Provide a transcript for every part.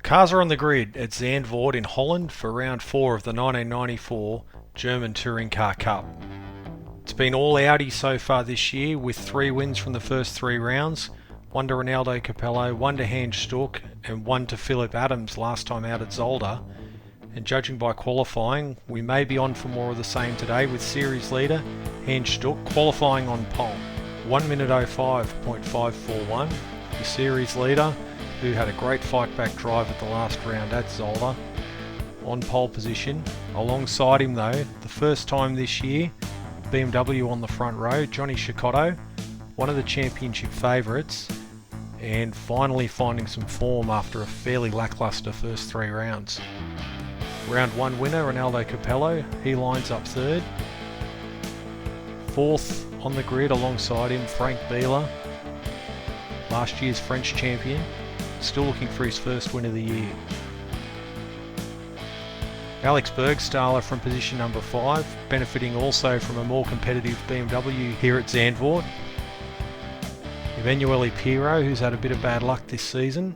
Cars are on the grid at Zandvoort in Holland for round 4 of the 1994 German Touring Car Cup. It's been all Audi so far this year, with 3 wins from the first 3 rounds, 1 to Ronaldo Capello, 1 to Hans Stuck and 1 to Philip Adams last time out at Zolder. And judging by qualifying, we may be on for more of the same today, with series leader Hans Stuck qualifying on pole, 1 minute 05.541. The series leader, who had a great fight back drive at the last round at Zolder, on pole position. Alongside him though, the first time this year, BMW on the front row, Johnny Cecotto, one of the championship favourites, and finally finding some form after a fairly lacklustre first 3 rounds. Round 1 winner, Ronaldo Capello, he lines up third. 4th on the grid alongside him, Frank Bieler, last year's French champion, still looking for his first win of the year. Alex Bergstaller from position number 5, benefiting also from a more competitive BMW here at Zandvoort. Emanuele Pirro, who's had a bit of bad luck this season,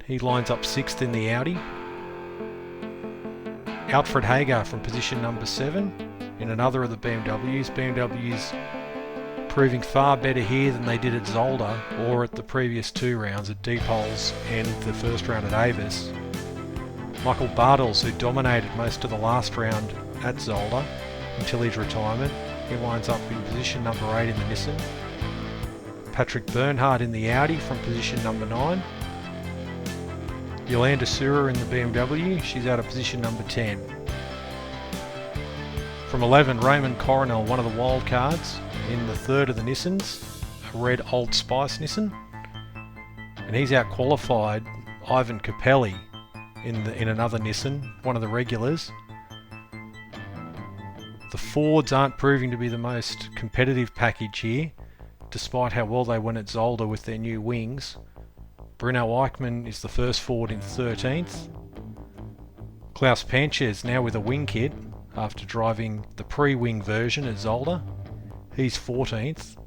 he lines up 6th in the Audi. Alfred Hager from position number 7 in another of the BMWs. BMWs proving far better here than they did at Zolder or at the previous 2 rounds at Diepholz and the first round at Avis. Michael Bartels, who dominated most of the last round at Zolder until his retirement, he winds up in position number 8 in the Nissan. Patrick Bernhardt in the Audi from position number 9. Yolanda Sura in the BMW, she's out of position number 10. From 11, Raymond Coronel, one of the wild cards, in the 3rd of the Nissans, a red Old Spice Nissan. And he's out qualified Ivan Capelli in another Nissan, one of the regulars. The Fords aren't proving to be the most competitive package here, despite how well they went at Zolder with their new wings. Bruno Eichmann is the first Ford in 13th. Klaus Panchez now with a wing kit after driving the pre-wing version at Zolder. He's 14th.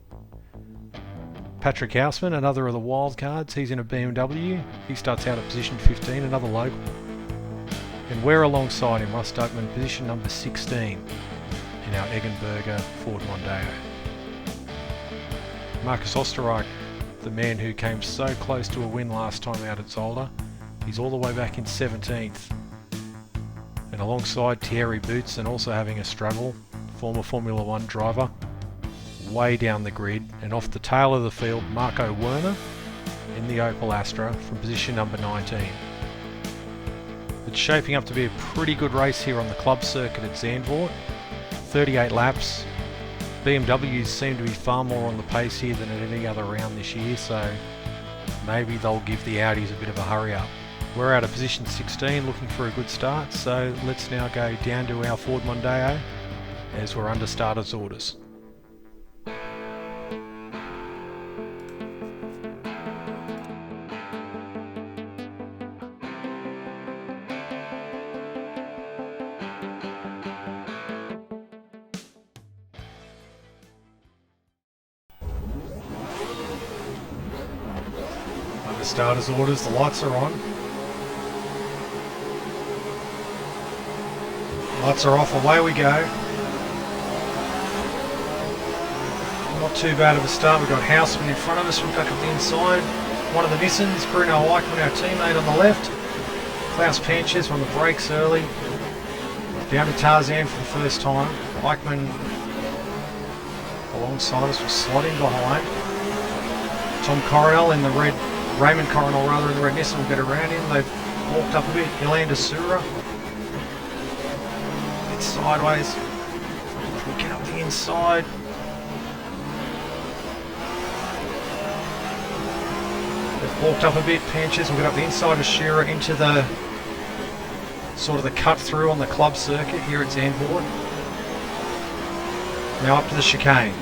Patrick Houseman, another of the wildcards, he's in a BMW. He starts out at position 15, another local. And we're alongside him, Russ Oakman, position number 16 in our Eggenberger Ford Mondeo. Marcus Osterreich, the man who came so close to a win last time out at Zolder, he's all the way back in 17th. And alongside Thierry Boots, and also having a struggle, former Formula 1 driver, way down the grid, and off the tail of the field, Marco Werner in the Opel Astra from position number 19. It's shaping up to be a pretty good race here on the club circuit at Zandvoort. 38 laps. BMWs seem to be far more on the pace here than at any other round this year, so maybe they'll give the Audis a bit of a hurry up. We're out of position 16 looking for a good start, so let's now go down to our Ford Mondeo as we're under starters orders. Under starters orders, the lights are on. Lights are off, away we go. Not too bad of a start. We've got Houseman in front of us, we're back up the inside. One of the Nissans, Bruno Eichmann, our teammate, on the left. Klaus Panchez on the brakes early. Down to Tarzan for the first time. Eichmann alongside us, was slotting behind. Tom Coronel in the red, Raymond Coronel rather, in the red Nissan will get around him. They've walked up a bit. Yolanda Sura. It's sideways. We'll get up the inside. They've walked up a bit. Panchez will get up the inside of Shearer into the sort of the cut through on the club circuit here at Zandvoort. Now up to the chicane.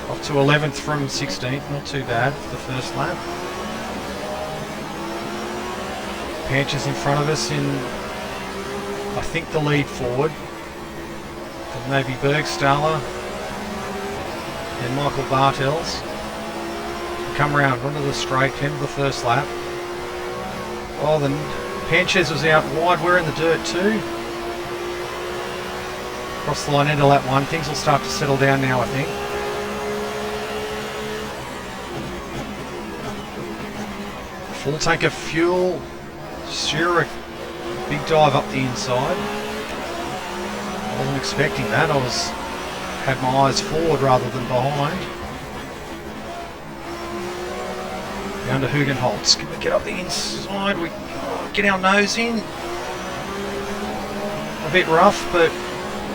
Up to 11th from 16th, not too bad for the first lap. Panchez in front of us in, I think, the lead forward. And maybe Bergstaller and Michael Bartels. come round onto the straight, into the first lap. Oh, the Panchez was out wide. We're in the dirt too. Across the line into lap 1. Things will start to settle down now, I think. Full tank of fuel. Sure, a big dive up the inside. I wasn't expecting that. I had my eyes forward rather than behind. Down to Hugenholtz. Can we get up the inside? We get our nose in. A bit rough, but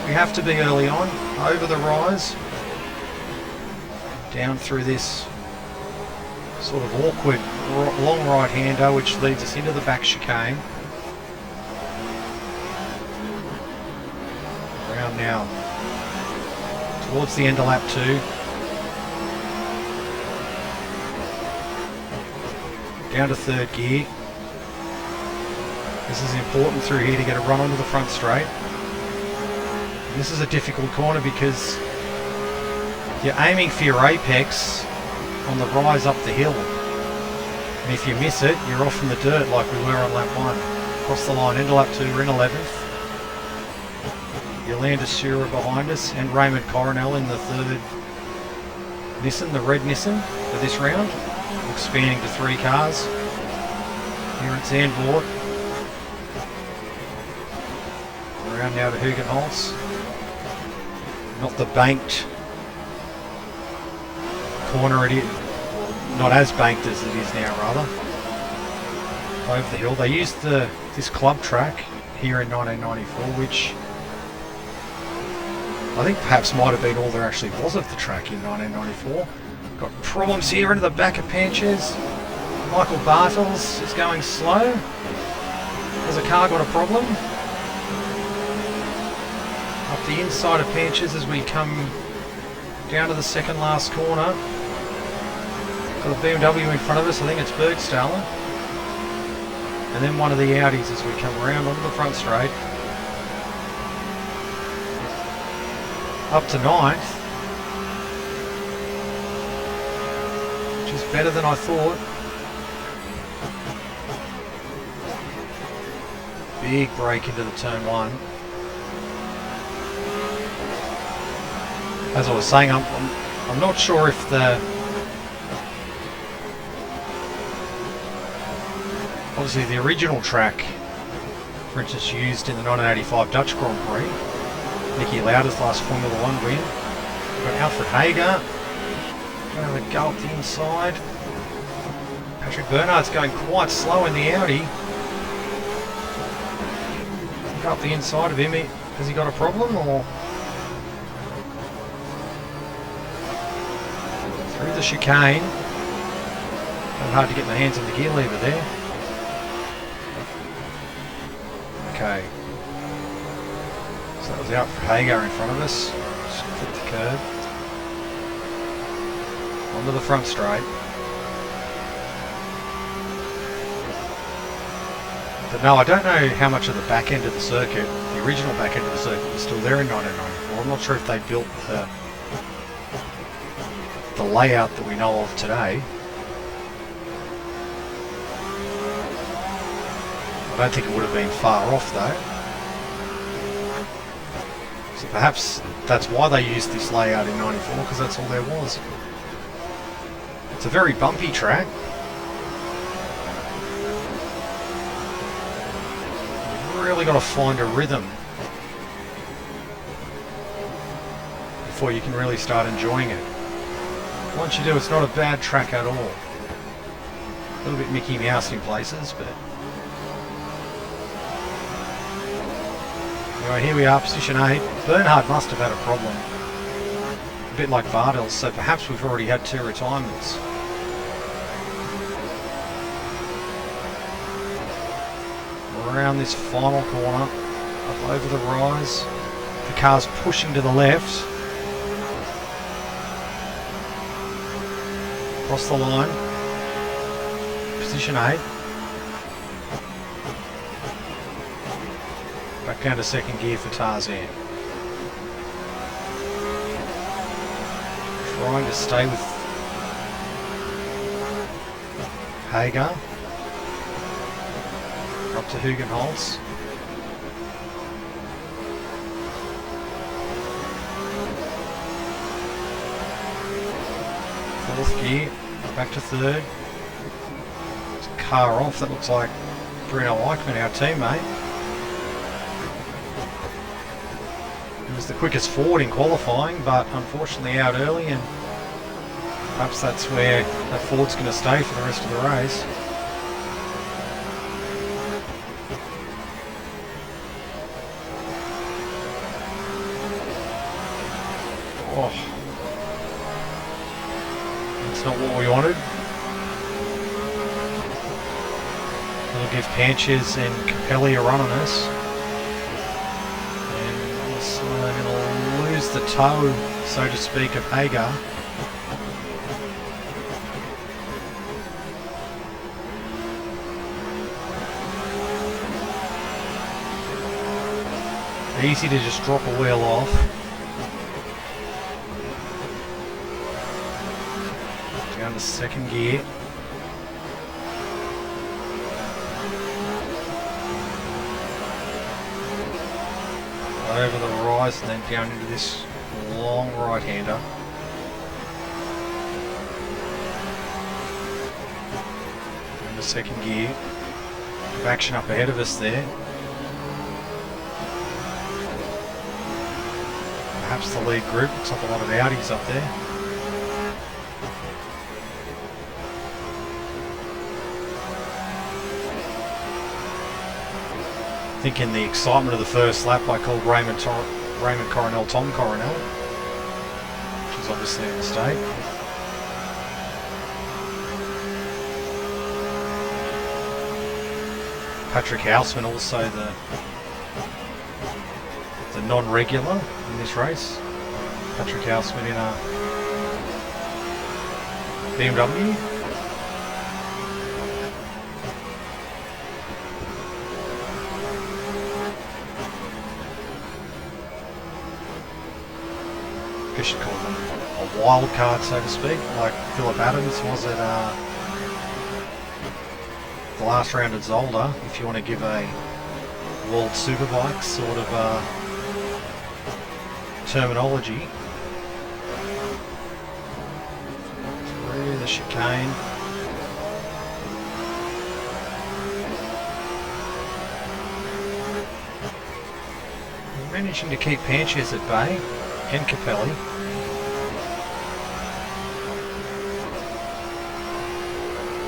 we have to be early on. Over the rise. Down through this sort of awkward long right-hander, which leads us into the back chicane. Around now. Towards the end of lap 2. Down to third gear. This is important through here to get a run onto the front straight. And this is a difficult corner because you're aiming for your apex on the rise up the hill. And if you miss it, you're off in the dirt like we were on lap 1. Across the line, into lap 2, we're in 11th. Yolanda Sura behind us and Raymond Coronel in the third Nissan, the red Nissan for this round. Expanding to 3 cars here at Zandvoort. Around now to Hugenholtz. Not the banked corner it is, not as banked as it is now rather. Over the hill. They used this club track here in 1994, which I think perhaps might have been all there actually was of the track in 1994. Got problems here into the back of Panchez. Michael Bartels is going slow. Has a car got a problem? Up the inside of Panchez as we come down to the second last corner. Got a BMW in front of us, I think it's Bergstaller. And then one of the Audis as we come around onto the front straight. Up to 9th. Which is better than I thought. Big break into the turn 1. As I was saying, I'm not sure if obviously the original track, for instance, used in the 1985 Dutch Grand Prix, Nicky Lauda's last Formula 1 win. We've got Alfred Hager, going to go up the inside. Patrick Bernard's going quite slow in the Audi. Go up the inside of him. Has he got a problem or? Through the chicane. Kind of hard to get my hands on the gear lever there. Okay. So that was Alfred Hager in front of us. Just clip the curb. Onto the front straight. But no, I don't know how much of the back end of the circuit, the original back end of the circuit, was still there in 1994. I'm not sure if they built the layout that we know of today. I don't think it would have been far off though. So perhaps that's why they used this layout in 94, because that's all there was. It's a very bumpy track. You've really got to find a rhythm before you can really start enjoying it. Once you do, it's not a bad track at all. A little bit Mickey Mouse in places, but anyway, here we are, position 8. Bernhard must have had a problem. A bit like Bartels, so perhaps we've already had 2 retirements. Around this final corner, up over the rise. The car's pushing to the left. Across the line. Position 8. Back down to second gear for Tarzan. Trying to stay with Hager. Up to Hugenholz. Fourth gear, back to third. There's a car off, that looks like Bruno Eichmann, our teammate. He was the quickest forward in qualifying, but unfortunately out early, and perhaps that's where that Ford's going to stay for the rest of the race. Oh, that's not what we wanted. It'll give Panches and Capelli a run on us. And also it'll lose the toe, so to speak, of Hager. Easy to just drop a wheel off. Down to second gear. Over the rise and then down into this long right-hander. In the second gear. Action up ahead of us there. Perhaps the lead group. Looks like a lot of Audis up there. I think in the excitement of the first lap I called Raymond Coronel Tom Coronel, which is obviously a mistake. Patrick Houseman also the non-regular in this race. Patrick Houseman in a BMW. I guess you call them a wild card, so to speak, like Phillip Adams was at the last round at Zolder, if you want to give a World Superbike sort of terminology. Through the chicane. Managing to keep Panches at bay. And Capelli.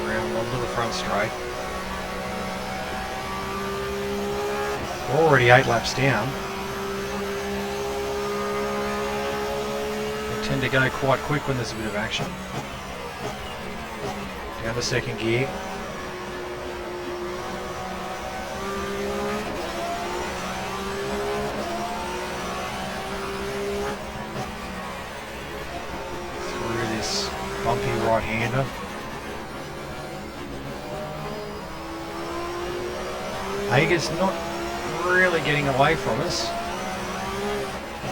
Around onto the front straight. We're already 8 laps down. They tend to go quite quick when there's a bit of action. Down to second gear. Bumpy right-hander. Hager's not really getting away from us.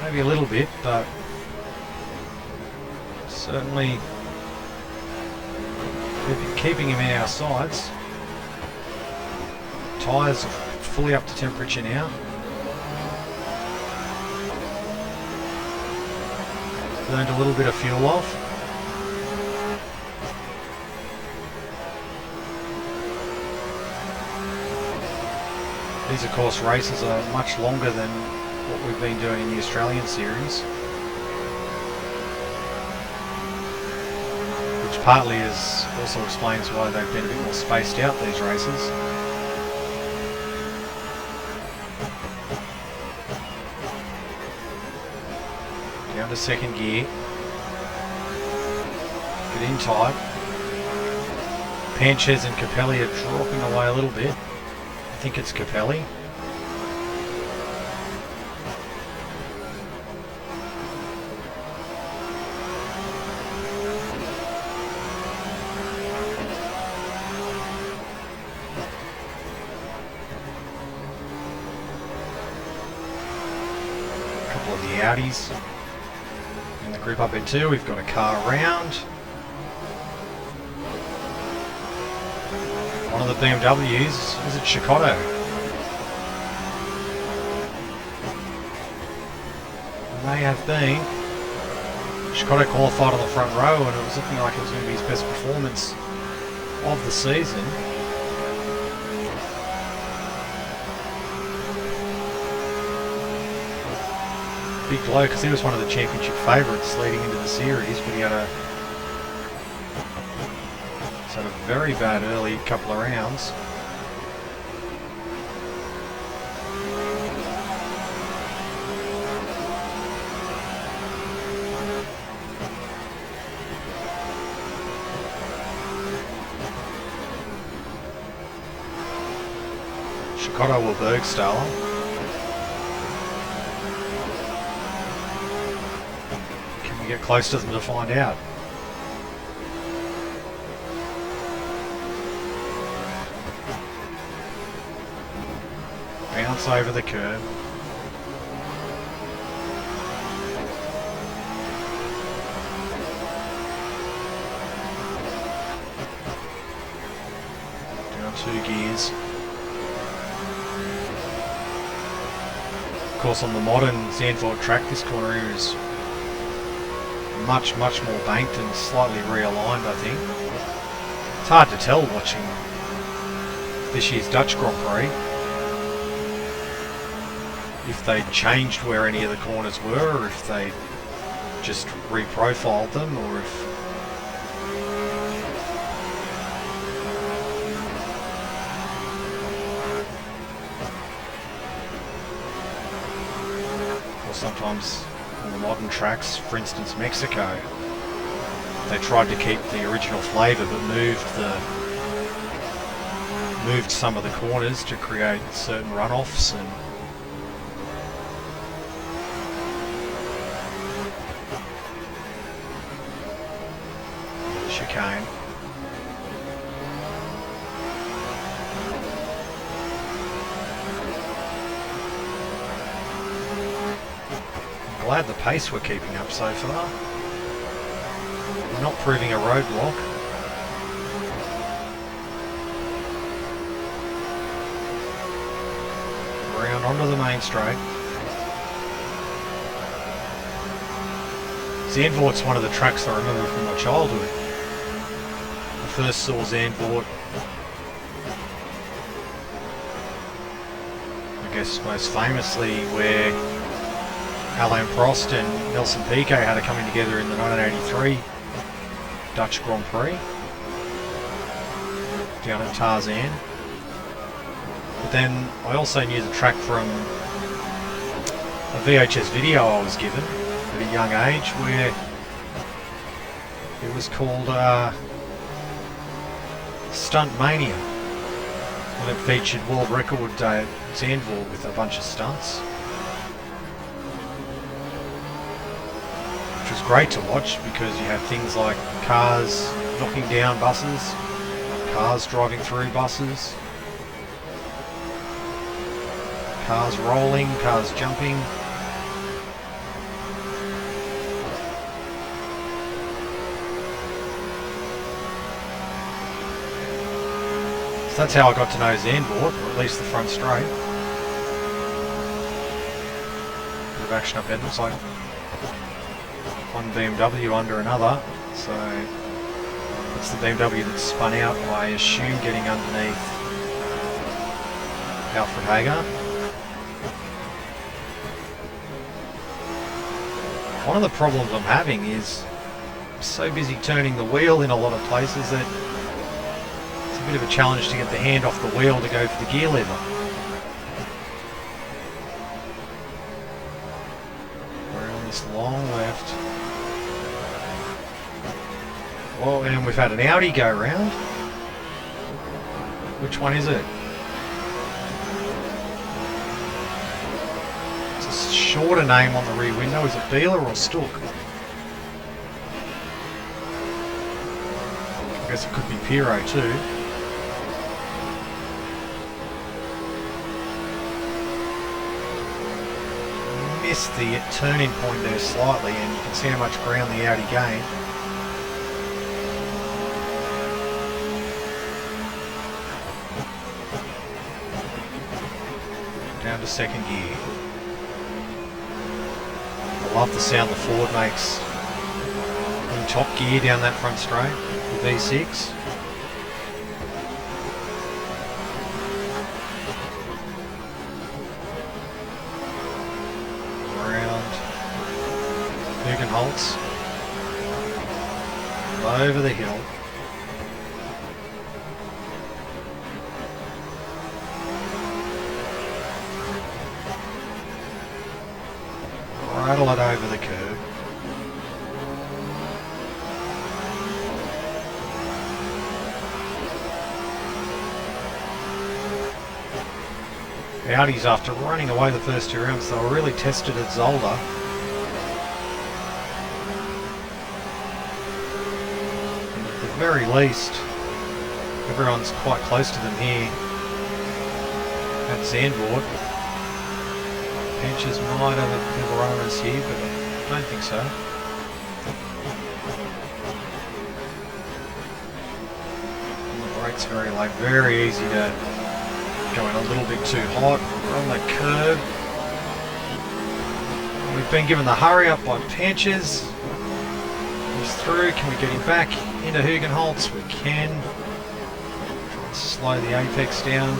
Maybe a little bit, but certainly keeping him in our sights. Tyres are fully up to temperature now. Burned a little bit of fuel off. These, of course, races are much longer than what we've been doing in the Australian series, which partly also explains why they've been a bit more spaced out, these races. Down to second gear. Get in tight. Panches and Capelli are dropping away a little bit. I think it's Capelli. A couple of the Audis in the group up at 2. We've got a car around. One of the BMWs, is it Chicago? May have been. Chicago qualified on the front row and it was looking like it was going to be his best performance of the season. Big blow because he was one of the championship favourites leading into the series, but he had a very bad early couple of rounds. Chicago or Bergstaller. Can we get close to them to find out? Bounce over the curb. Down 2 gears. Of course, on the modern Zandvoort track, this corner here is much more banked and slightly realigned, I think. It's hard to tell watching this year's Dutch Grand Prix if they changed where any of the corners were, or if they just reprofiled them, or if sometimes on the modern tracks, for instance Mexico, they tried to keep the original flavour but moved some of the corners to create certain runoffs and chicane. Glad the pace we're keeping up so far. We're not proving a roadblock. Round onto the main straight. Zandvoort's one of the tracks I remember from my childhood. I first saw Zandvoort, I guess most famously, where Alain Prost and Nelson Piquet had it coming together in the 1983 Dutch Grand Prix down at Tarzan. But then I also knew the track from a VHS video I was given at a young age, where it was called Stunt Mania, and it featured World Record Day at Zandvoort with a bunch of stunts, which was great to watch because you had things like cars knocking down buses, cars driving through buses, cars rolling, cars jumping. So that's how I got to know Zandvoort, or at least the front straight. Bit of action up ahead, looks like one BMW under another, so that's the BMW that spun out, I assume, getting underneath Alfred Hager. One of the problems I'm having is I'm so busy turning the wheel in a lot of places that it's a bit of a challenge to get the hand off the wheel to go for the gear lever. We're on this long left. Oh, and we've had an Audi go round. Which one is it? It's a shorter name on the rear window. Is it Beeler or Stook? I guess it could be Piero too. Missed the turning point there slightly, and you can see how much ground the Audi gained. into second gear. I love the sound the Ford makes in top gear down that front straight, the V6. Holtz over the hill. Rattle it over the curb. Audis, after running away the first 2 rounds, they were really tested at Zolder. Very least, everyone's quite close to them here at Zandvoort. Pinches might have a bit of a run on us here, but I don't think so. And the brakes very late, very easy to go in a little bit too hot on the curb. We've been given the hurry up by Pinches. He's through, can we get him back into Hugenholtz? We can. Try and slow the apex down.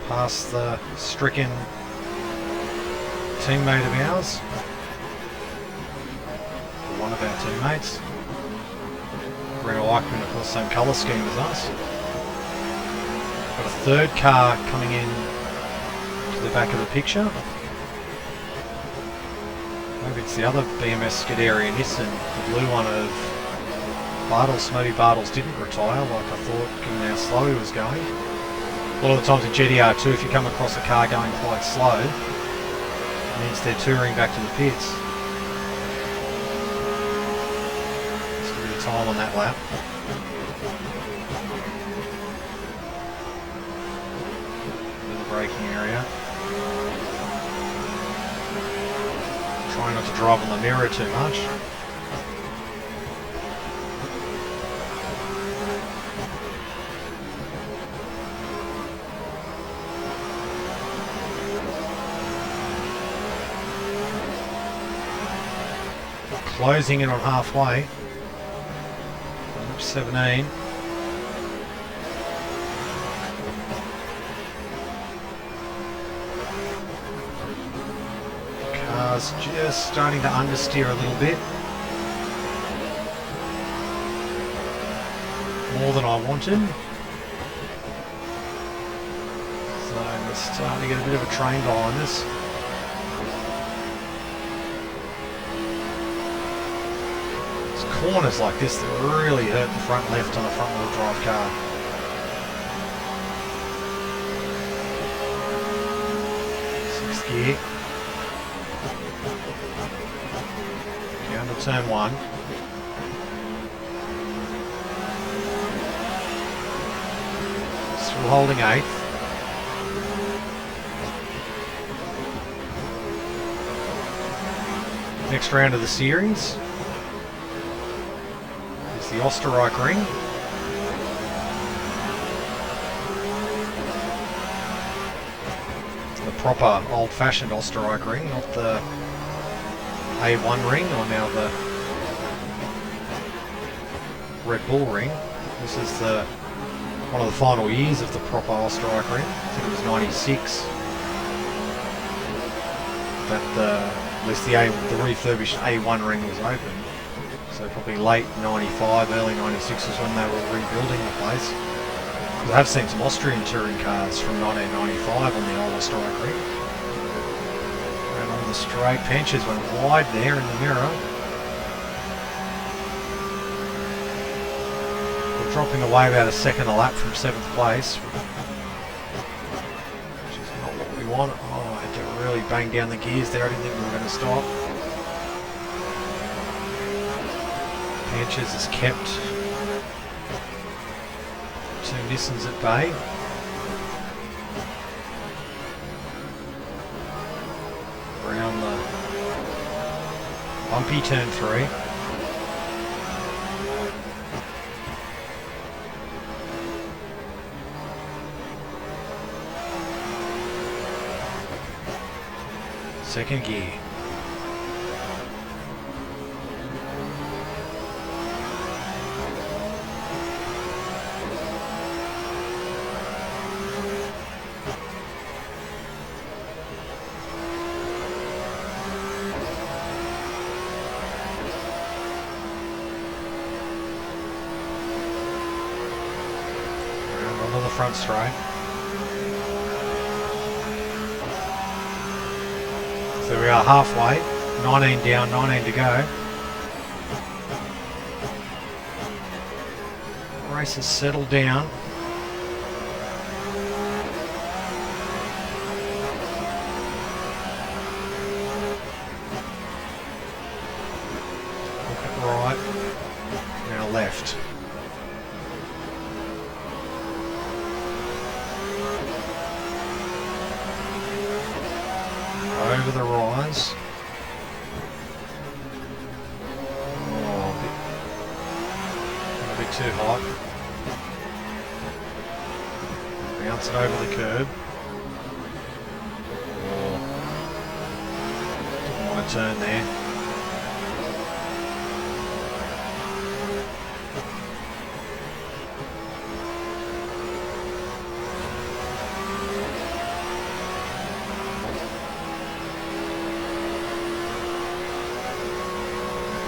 Past the stricken teammate of ours. One of our teammates. Renault Eichmann, of course, same colour scheme as us. Got a third car coming in the back of the picture. Maybe it's the other BMS Scuderia Nissan, the blue one of Bartels. Maybe Bartels didn't retire like I thought, given how slow he was going. A lot of the times in GTR2, if you come across a car going quite slow, it means they're touring back to the pits. Just a bit of time on that lap. Braking area. Trying not to drive on the mirror too much. Closing in on halfway. Lap 17. Just starting to understeer a little bit. More than I wanted. So we're starting to get a bit of a train behind us. It's corners like this that really hurt the front left on a front wheel drive car. Sixth gear. Down to turn 1. Still holding 8th. Next round of the series is the Österreich ring. The proper old-fashioned Österreich ring, not the A1 ring, or now the Red Bull ring. This is one of the final years of the proper Österreich ring. I think it was 96 that at least the refurbished A1 ring was open. So probably late 95, early 96 was when they were rebuilding the place. Because I have seen some Austrian touring cars from 1995 on the old Österreich ring. The straight Pinches went wide there in the mirror. We're dropping away about a second a lap from 7th place, which is not what we want. Oh, I had to really bang down the gears there. I didn't think we were going to stop. Pinches has kept 2 Nissans at bay. Around the bumpy turn 3. Second gear. Onto the front straight. So we are halfway, 19 down, 19 to go. Race has settled down. Look at right, now left. Over the rise. Oh, a bit too hot. Bounce it over the curb. Oh, didn't want to turn there.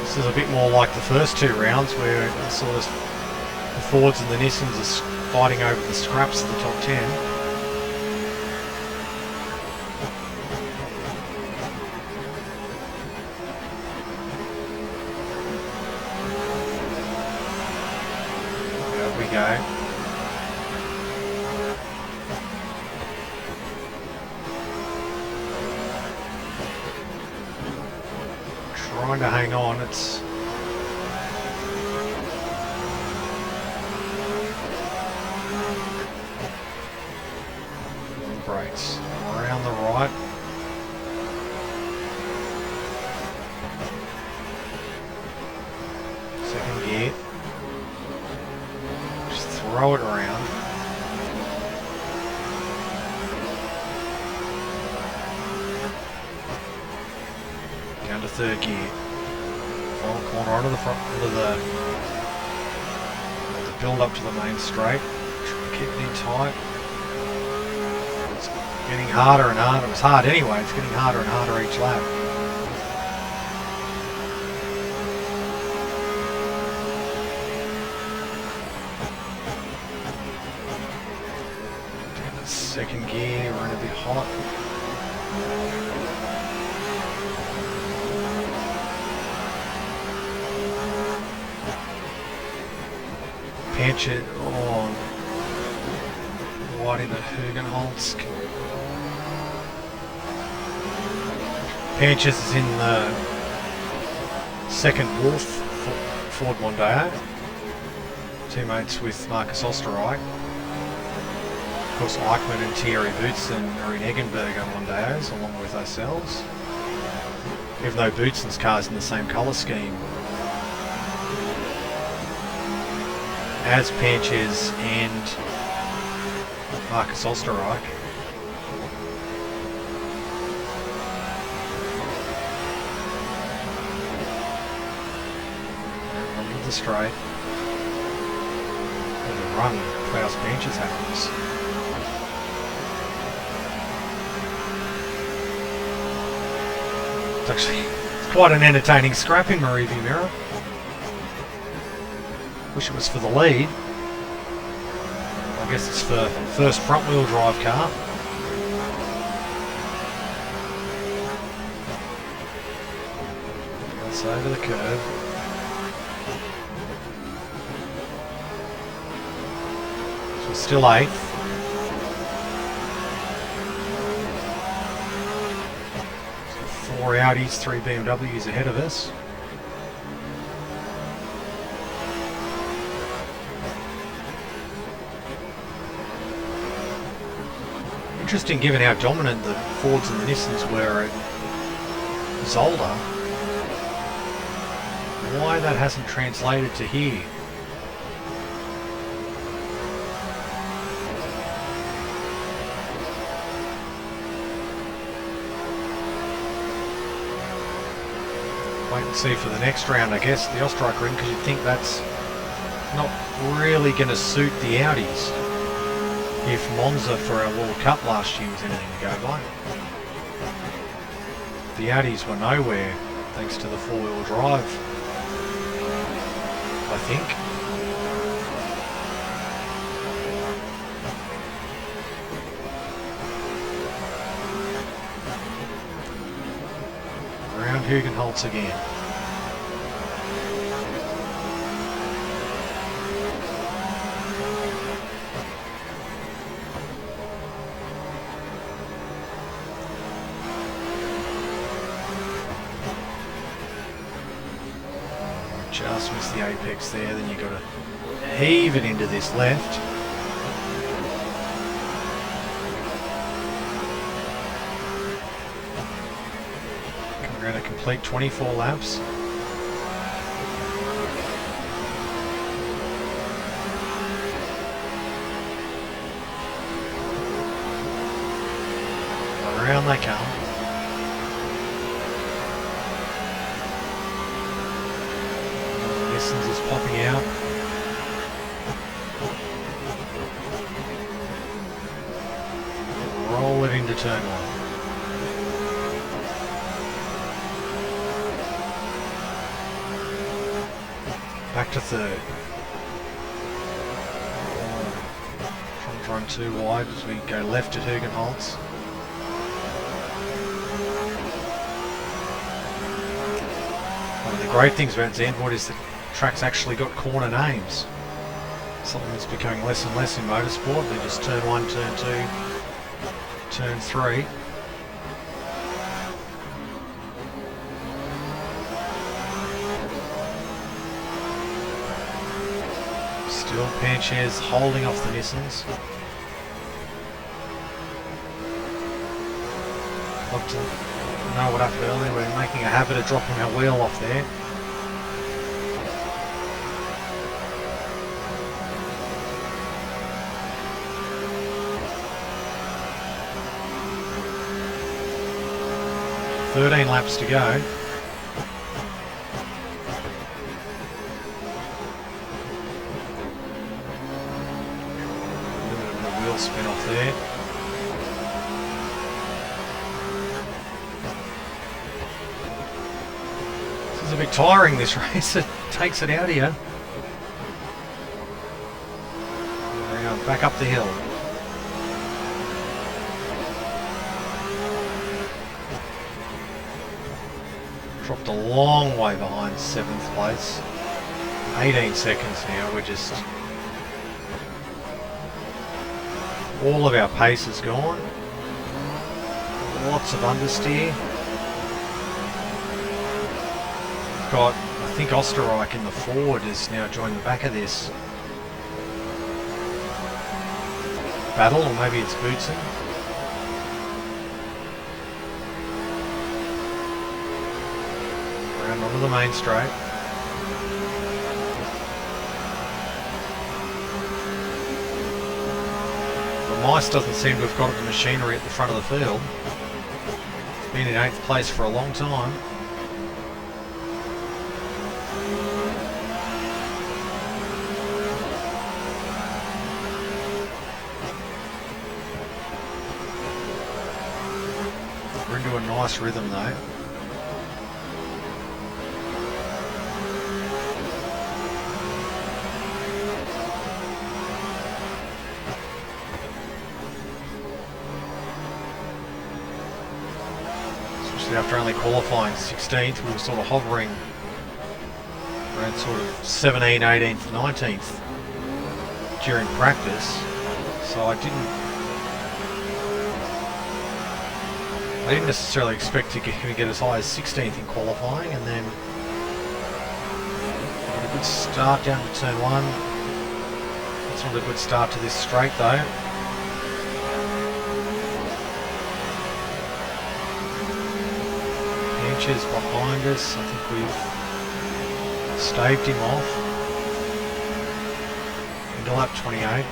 This is a bit more like the first two rounds where sort of the Fords and the Nissans are fighting over the scraps of the top 10. There we go. Trying to hang on, it's brakes around the right. Second gear. Just throw it around. Down to third gear. Final corner onto the front of the build up to the main straight. Keep it in tight. It's getting harder and harder. It was hard anyway. It's getting harder and harder each lap. Down to second gear. We're in a bit hot. Panchett on wide in the Hugenholz. Panchett is in the second Wolf Ford Mondeo. Teammates with Marcus Osterreich. Of course, Eichmann and Thierry Boutsen are in Eggenberger Mondeos along with ourselves. Even though Boutsen's car's in the same colour scheme as Panches and Marcus Osterreich. Onto the straight. And the run Klaus Panches happens. It's quite an entertaining scrap in my rearview mirror. Wish it was for the lead. I guess it's for first front wheel drive car. That's over the curb. So we're still 8th. So 4 Audis, 3 BMWs ahead of us. Interesting given how dominant the Fords and the Nissans were at Zolder, why that hasn't translated to here. Wait and see for the next round, I guess, the Ostrich ring, because you'd think that's not really going to suit the Audis if Monza for our World Cup last year was anything to go by. The Audis were nowhere thanks to the four-wheel drive, I think. Around Hugenholtz again. Just missed the apex there, then you've got to heave it into this left. Come around a complete 24 laps. Around they come. Is popping out. Roll it into turn one. Back to third. Front run too wide as we go left at Hugenholtz. One of the great things about Zandvoort is that track's actually got corner names. Something that's becoming less and less in motorsport. They just turn one, turn two, turn three. Still Pancher's holding off the Nissans. Love to know what happened earlier. We're making a habit of dropping our wheel off there. $13 laps to go. A little bit of a wheel spin off there. This is a bit tiring, this race. It takes it out of you. Around, back up the hill. Dropped a long way behind 7th place. 18 seconds now. We're just... all of our pace is gone. Lots of understeer. Got, I think Osterreich in the forward has now joined the back of this battle, or maybe it's Bootson. Onto the main straight. The Mice doesn't seem to have got the machinery at the front of the field. It's been in 8th place for a long time. We're into a nice rhythm though. After only qualifying 16th, we were sort of hovering around sort of 17th, 18th, 19th during practice. So I didn't necessarily expect to get as high as 16th in qualifying, and then got a good start down to turn one. That's not a good start to this straight though. Is behind us. I think we've staved him off into lap 28.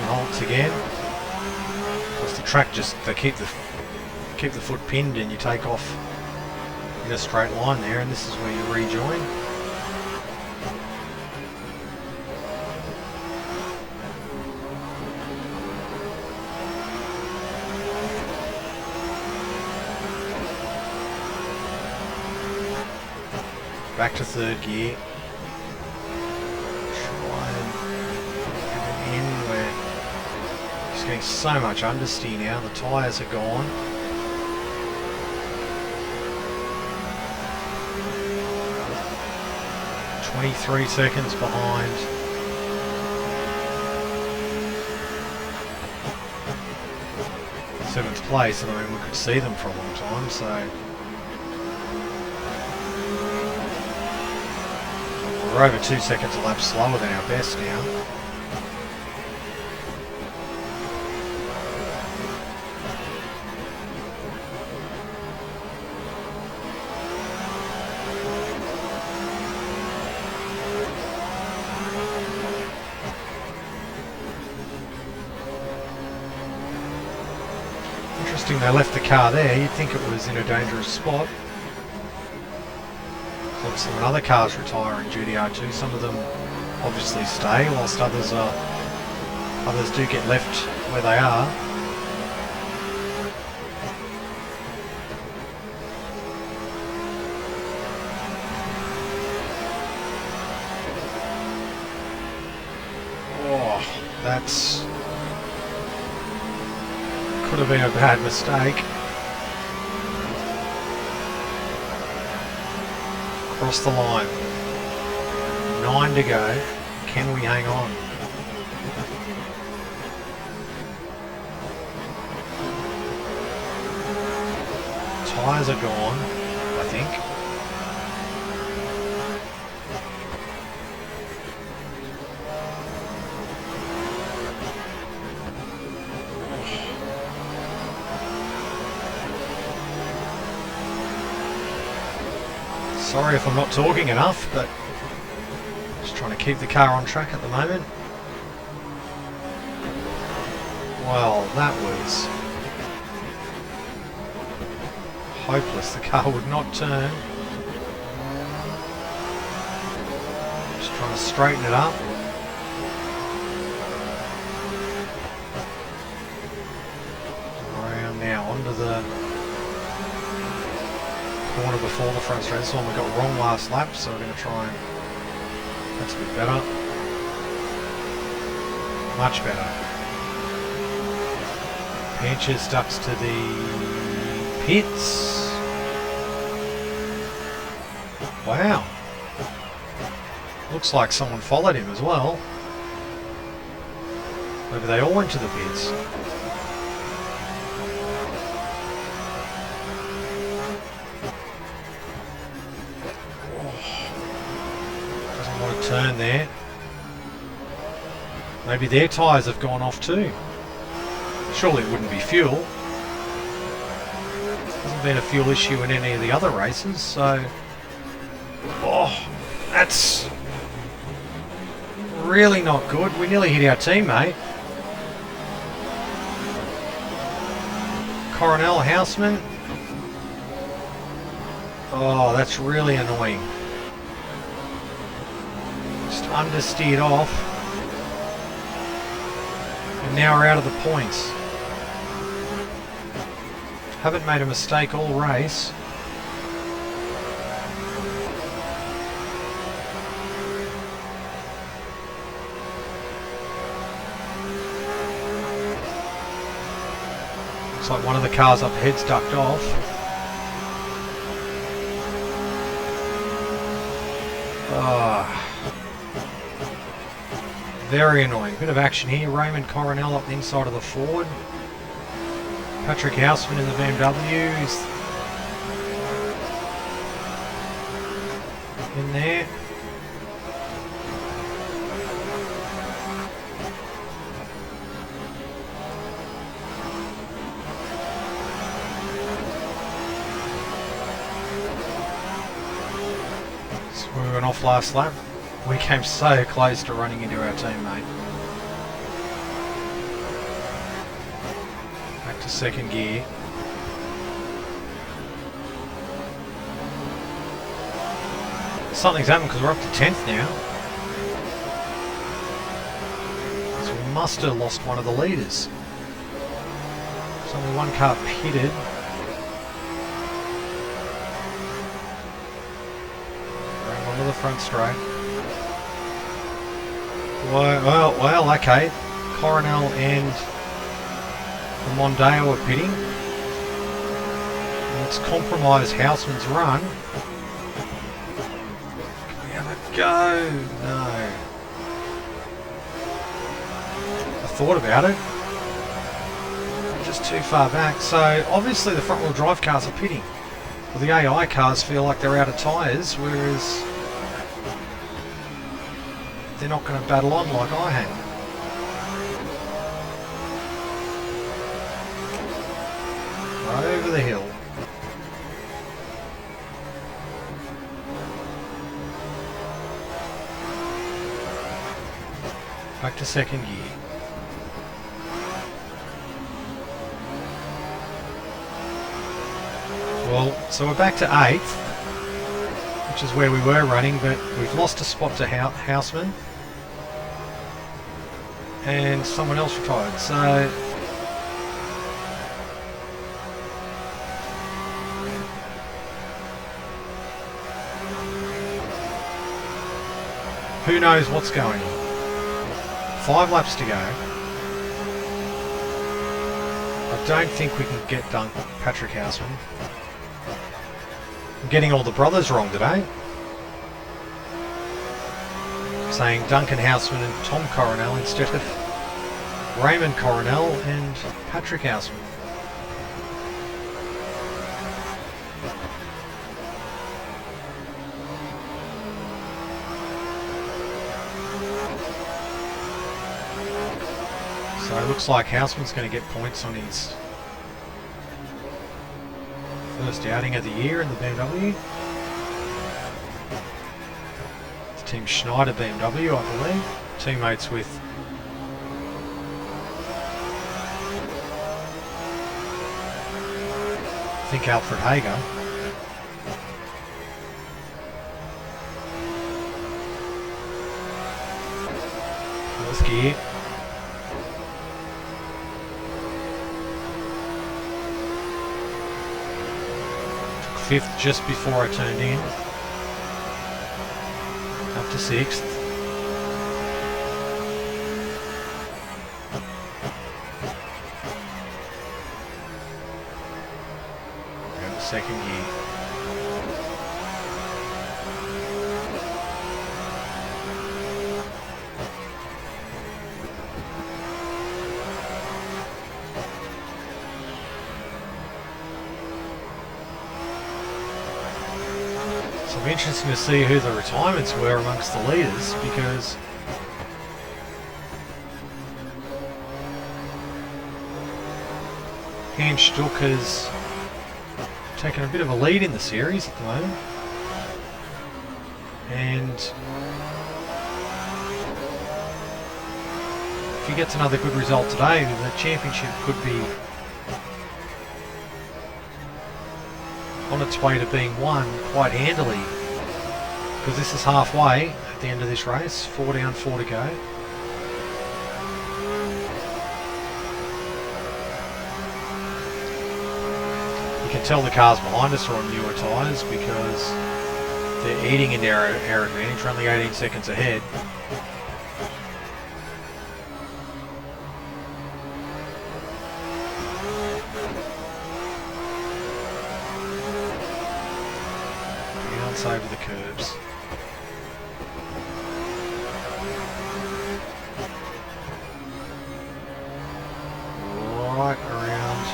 halts again. Because the track just, they keep the foot pinned and you take off in a straight line there, and this is where you rejoin. Back to third gear. Try and get it in where he's getting so much understeer now. The tyres are gone. .23 seconds behind. Seventh place, and I mean we could see them for a long time, so. We're over 2 seconds a lap slower than our best now. Interesting they left the car there, you'd think it was in a dangerous spot. Obviously when other cars retire in GTR2, some of them obviously stay, whilst others do get left where they are. Oh, that's could have been a bad mistake. Across the line. 9 to go. Can we hang on? Tyres are gone, I think. Sorry if I'm not talking enough, but just trying to keep the car on track at the moment. Well, that was hopeless. The car would not turn. Just trying to straighten it up. Around now, onto the corner before the front straight. This one we got wrong last lap, so we're going to try and... That's a bit better. Much better. Pinches ducks to the pits. Wow. Looks like someone followed him as well. Maybe they all went to the pits. Turn there. Maybe their tyres have gone off too. Surely it wouldn't be fuel. Hasn't been a fuel issue in any of the other races, so... Oh, that's really not good. We nearly hit our teammate. Coronel Houseman. Oh, that's really annoying. Understeered off, and now we're out of the points. Haven't made a mistake all race. Looks like one of the cars up ahead's ducked off. Ah. Very annoying. Bit of action here. Raymond Coronel up the inside of the Ford. Patrick Houseman in the BMW is in there. So we went off last lap. We came so close to running into our teammate. to second gear. Something's happened because we're up to 10th now. So we must have lost one of the leaders. There's only one car pitted. Going onto the front straight. Well, okay. Coronel and the Mondeo are pitting. Let's compromise Houseman's run. Can we have a go? No. I thought about it. Just too far back. So obviously the front wheel drive cars are pitting. Well, the AI cars feel like they're out of tyres, whereas they're not going to battle on like I had. Right over the hill. Back to second gear. Well, so we're back to 8th, which is where we were running, but we've lost a spot to Houseman. And someone else retired, so who knows what's going on. 5 laps to go. I don't think we can get done Patrick Houseman. I'm getting all the brothers wrong today. Saying Duncan Houseman and Tom Coronel instead of Raymond Coronel and Patrick Houseman. So it looks like Houseman's going to get points on his first outing of the year in the BMW. It's Team Schneider BMW, I believe. Teammates with I think Alfred Hager. Fourth gear. Took 5th just before I turned in. Up to 6th. Second gear. So it'll be interesting to see who the retirements were amongst the leaders, because Hans Stuck has taken a bit of a lead in the series at the moment, and if he gets another good result today, the championship could be on its way to being won quite handily, because this is halfway at the end of this race. 4 down, 4 to go. You can tell the cars behind us are on newer tyres because they're eating into our advantage. We're only 18 seconds ahead. Bounce over the curbs. Right around.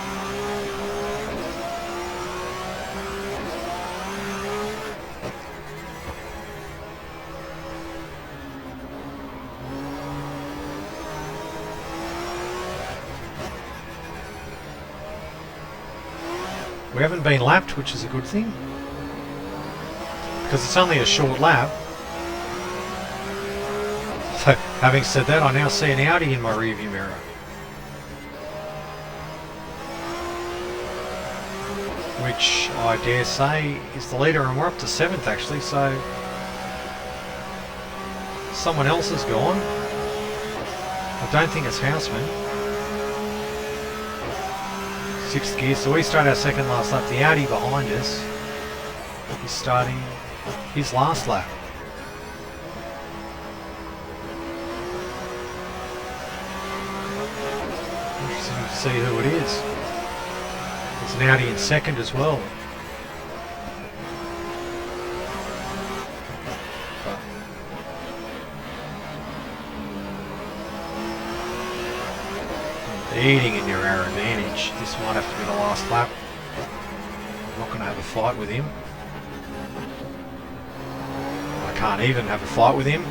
We haven't been lapped, which is a good thing, because it's only a short lap. So, having said that, I now see an Audi in my rearview mirror. which I dare say is the leader, and we're up to 7th actually, so someone else has gone. I don't think it's Houseman. 6th gear, so we start our second last lap. The Audi behind us is starting his last lap. Interesting to see who it is. There's an Audi in second as well. Eating into our advantage. This might have to be the last lap. I'm not going to have a fight with him. I can't even have a fight with him.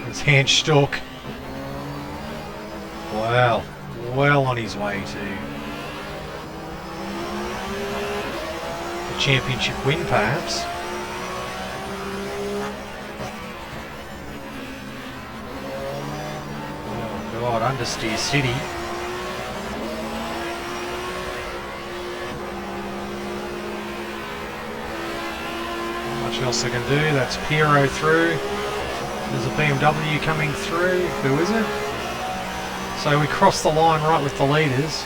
It's Hans Stuck. Wow. Well on his way to the championship win, perhaps. God, understeer city. Not much else I can do. That's Piero through. There's a BMW coming through. Who is it? So we crossed the line right with the leaders.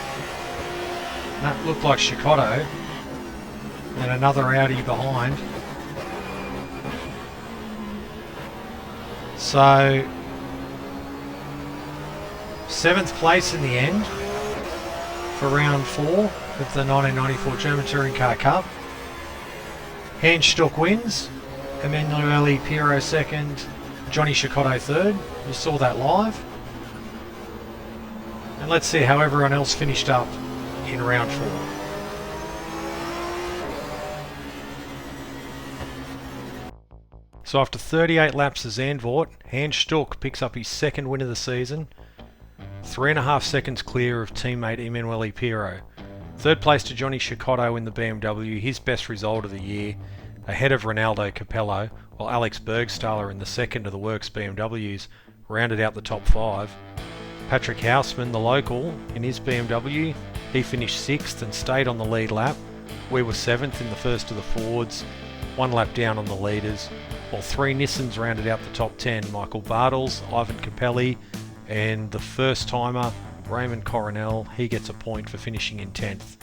That looked like Chicotto. And another Audi behind. So 7th place in the end for round 4 of the 1994 German Touring Car Cup. Hans Stuck wins, Emanuele Piero 2nd, Johnny Chicotto 3rd. You saw that live. And let's see how everyone else finished up in round 4. So after 38 laps of Zandvoort, Hans Stuck picks up his 2nd win of the season, 3.5 seconds clear of teammate Emanuele Piero. 3rd place to Johnny Chicotto in the BMW, his best result of the year, ahead of Ronaldo Capello, while Alex Bergstaller in the 2nd of the Works BMWs rounded out the top 5. Patrick Houseman, the local, in his BMW, he finished 6th and stayed on the lead lap. We were 7th in the first of the Fords, 1 lap down on the leaders, while 3 Nissans rounded out the top 10. Michael Bartels, Ivan Capelli, and the first timer Raymond Coronel, he gets a point for finishing in 10th.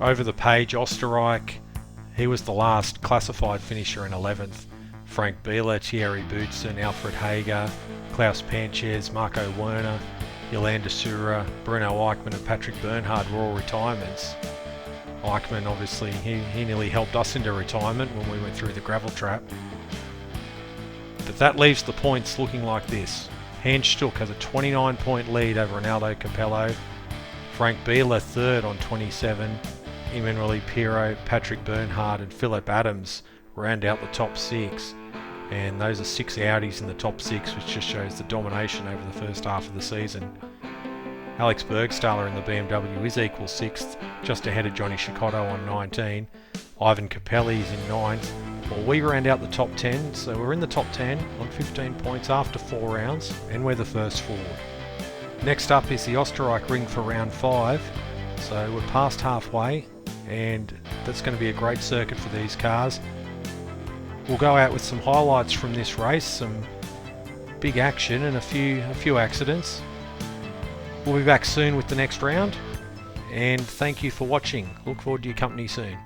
Over the page, Osterreich, he was the last classified finisher in 11th. Frank Bieler, Thierry Boutsen, Alfred Hager, Klaus Panchez, Marco Werner, Yolanda Sura, Bruno Eichmann and Patrick Bernhard were all retirements. Eichmann obviously, he nearly helped us into retirement when we went through the gravel trap. But that leaves the points looking like this. Hans Stuck has a 29-point lead over Ronaldo Capello. Frank Bieler 3rd on 27. Emanuele Piero, Patrick Bernhard and Philip Adams round out the top 6. And those are 6 Audis in the top 6, which just shows the domination over the first half of the season. Alex Bergstaller in the BMW is equal 6th, just ahead of Johnny Chicotto on 19. Ivan Capelli is in 9th. Well, we round out the top 10, so we're in the top 10 on 15 points after 4 rounds, and we're the first forward. Next up is the Osterreich ring for round 5, so we're past halfway, and that's going to be a great circuit for these cars. We'll go out with some highlights from this race, some big action and a few accidents. We'll be back soon with the next round, and thank you for watching. Look forward to your company soon.